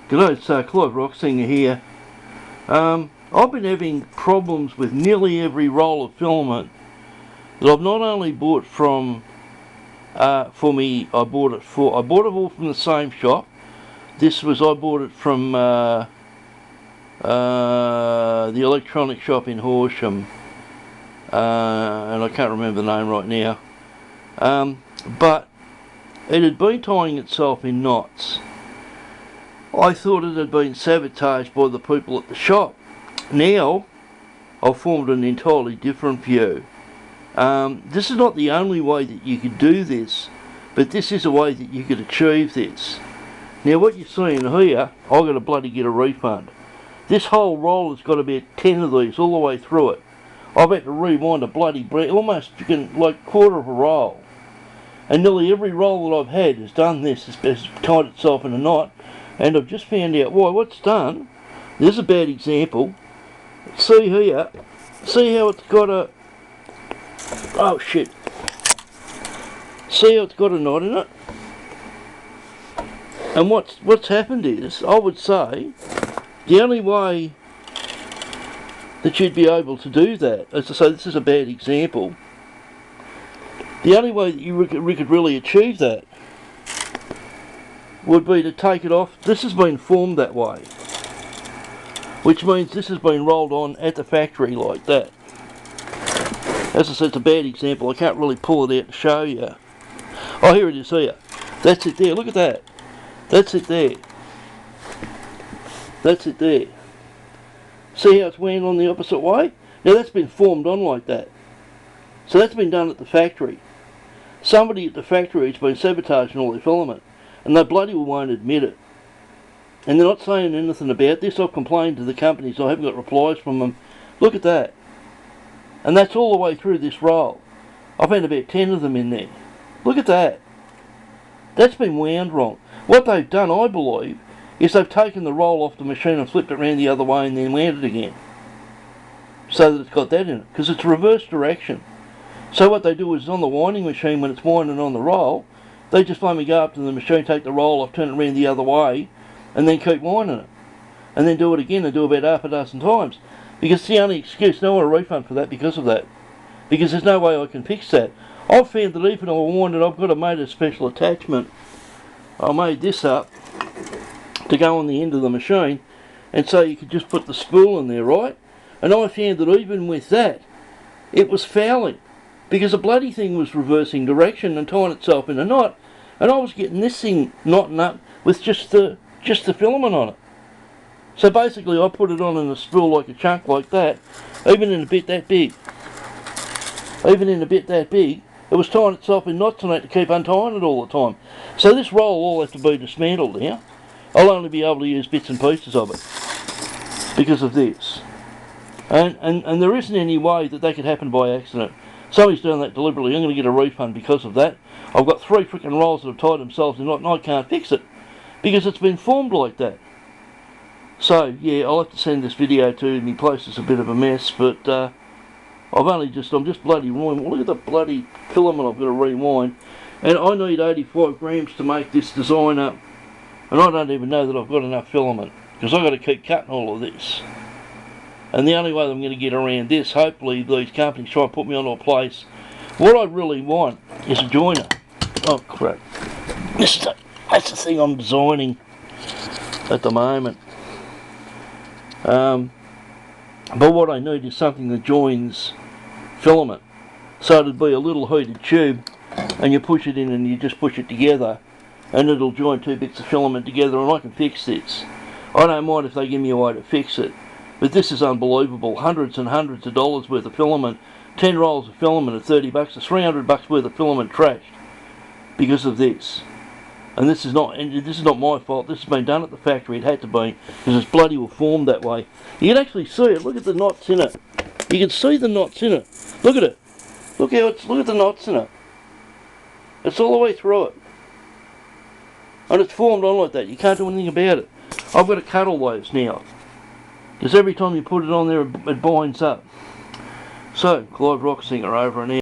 G'day, it's Clive Rocksinger here. I've been having problems with nearly every roll of filament that I've not only bought from I bought it all from the same shop. I bought it from the electronic shop in Horsham, and I can't remember the name right now. But it had been tying itself in knots. I thought it had been sabotaged by the people at the shop. Now, I've formed an entirely different view. This is not the only way that you could do this, but this is a way that you could achieve this. Now, what you're seeing here, I've got to bloody get a refund. This whole roll has got about 10 of these all the way through it. I've had to rewind a bloody almost like quarter of a roll. And nearly every roll that I've had has done this, has tied itself in a knot. And I've just found out why. What's done, there's a bad example. See here, see how it's got a, oh shit. See how it's got a knot in it? And what's happened is, I would say, the only way that you'd be able to do that, as I say, this is a bad example, the only way that you could really achieve that would be to take it off. This has been formed that way, which means this has been rolled on at the factory like that. As I said, it's a bad example. I can't really pull it out to show you. Oh, here it is here. That's it there. Look at that. That's it there. That's it there. See how it's wound on the opposite way? Now that's been formed on like that. So that's been done at the factory. Somebody at the factory has been sabotaging all their filament, and they bloody well won't admit it. And they're not saying anything about this. I've complained to the companies, I haven't got replies from them. Look at that. And that's all the way through this roll. I've had about 10 of them in there. Look at that. That's been wound wrong. What they've done, I believe, is they've taken the roll off the machine and flipped it around the other way and then wound it again, so that it's got that in it, because it's reverse direction. So what they do is, on the winding machine, when it's winding on the roll, they just let me go up to the machine, take the roll off, turn it around the other way, and then keep winding it. And then do it again, and do about half a dozen times. Because it's the only excuse. No one will refund for that because of that. Because there's no way I can fix that. I've found that even though I wind it, I've got a special attachment. I made this up to go on the end of the machine, and so you could just put the spool in there, right? And I found that even with that, it was fouling, because the bloody thing was reversing direction and tying itself in a knot, and I was getting this thing knotting up with just the filament on it. So basically I put it on in a spool like a chunk like that, even in a bit that big. It was tying itself in knots and I had to keep untying it all the time. So this roll will all have to be dismantled now. I'll only be able to use bits and pieces of it because of this. And there isn't any way that could happen by accident. Somebody's done that deliberately. I'm going to get a refund because of that. I've got 3 freaking rolls that have tied themselves in knot and I can't fix it because it's been formed like that. So yeah, I'll have to send this video to me place. It's a bit of a mess, but I'm just bloody rewinding. Look at the bloody filament I've got to rewind, and I need 85 grams to make this design up, and I don't even know that I've got enough filament because I've got to keep cutting all of this. And the only way that I'm going to get around this, hopefully these companies try and put me onto a place. What I really want is a joiner. Oh crap! That's the thing I'm designing at the moment. But what I need is something that joins filament. So it'd be a little heated tube, and you push it in and you just push it together, and it'll join 2 bits of filament together, and I can fix this. I don't mind if they give me a way to fix it, but this is unbelievable. Hundreds and hundreds of dollars worth of filament, 10 rolls of filament at $30, it's $300 worth of filament trashed because of this. And this is not my fault. This has been done at the factory. It had to be, because it's bloody well formed that way. You can actually see it. Look at the knots in it. You can see the knots in it. Look at it. Look at the knots in it. It's all the way through it. And it's formed on like that. You can't do anything about it. I've got to cut all those now, because every time you put it on there, it binds up. So, Clive Rocksinger over and out.